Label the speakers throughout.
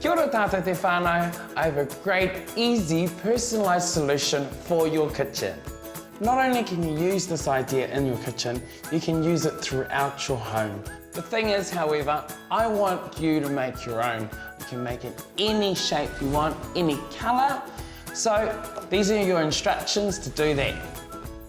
Speaker 1: Kia ora tātou te whānau. I have a great, easy, personalised solution for your kitchen. Not only can you use this idea in your kitchen, you can use it throughout your home. The thing is, however, I want you to make your own. You can make it any shape you want, any colour. So these are your instructions to do that.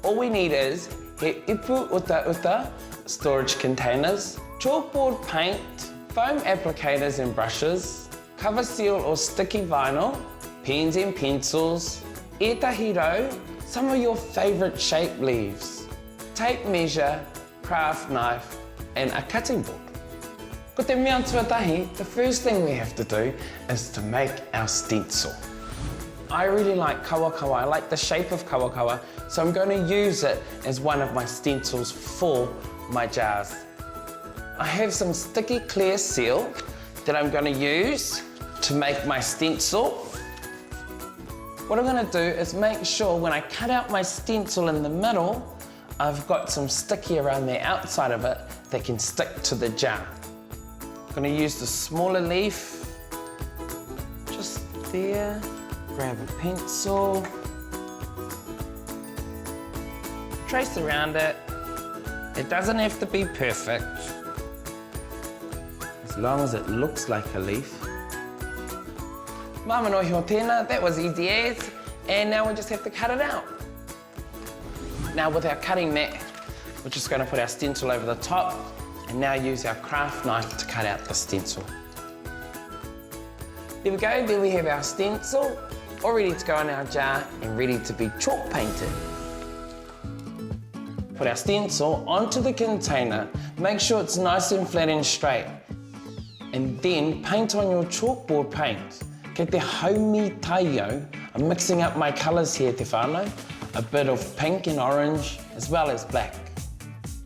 Speaker 1: All we need is he ipu uta storage containers, chalkboard paint, foam applicators and brushes, cover seal or sticky vinyl, pens and pencils, etahi rau, some of your favourite shape leaves, tape measure, craft knife and a cutting board. Ko te mea tuatahi, the first thing we have to do is to make our stencil. I really like kawakawa, I like the shape of kawakawa, so I'm going to use it as one of my stencils for my jars. I have some sticky clear seal that I'm going to use to make my stencil. What I'm going to do is make sure when I cut out my stencil in the middle, I've got some sticky around the outside of it that can stick to the jar. I'm going to use the smaller leaf, just there, grab a pencil, trace around it. It doesn't have to be perfect, as long as it looks like a leaf. Mamanohi o tēnā, that was easy as, and now we just have to cut it out. Now with our cutting mat, we're just going to put our stencil over the top and now use our craft knife to cut out the stencil. There we go, there we have our stencil, all ready to go in our jar and ready to be chalk painted. Put our stencil onto the container, make sure it's nice and flat and straight, and then paint on your chalkboard paint. Kei te haumi taiao, I'm mixing up my colours here te whānau, a bit of pink and orange as well as black.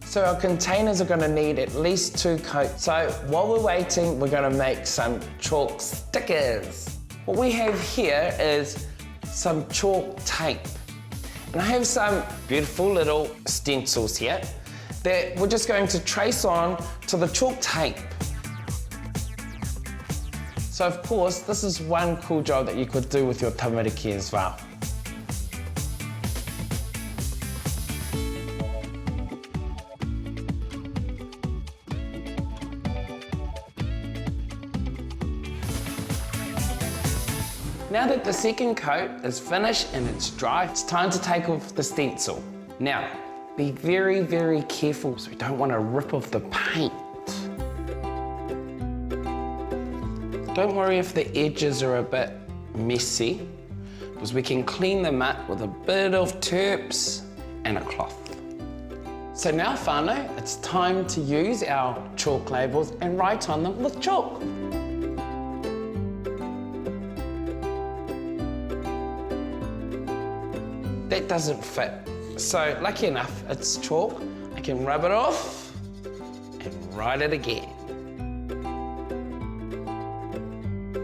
Speaker 1: So our containers are going to need at least 2 coats. So while we're waiting, we're going to make some chalk stickers. What we have here is some chalk tape. And I have some beautiful little stencils here that we're just going to trace on to the chalk tape. So of course, this is one cool job that you could do with your tamariki as well. Now that the second coat is finished and it's dry, it's time to take off the stencil. Now, be very, very careful so we don't want to rip off the paint. Don't worry if the edges are a bit messy, because we can clean them up with a bit of terps and a cloth. So now, whānau, it's time to use our chalk labels and write on them with chalk. That doesn't fit. So lucky enough, it's chalk. I can rub it off and write it again.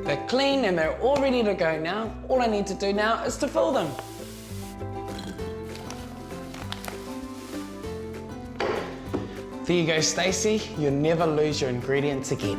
Speaker 1: They're clean and they're all ready to go now. All I need to do now is to fill them. There you go, Stacey. You'll never lose your ingredients again.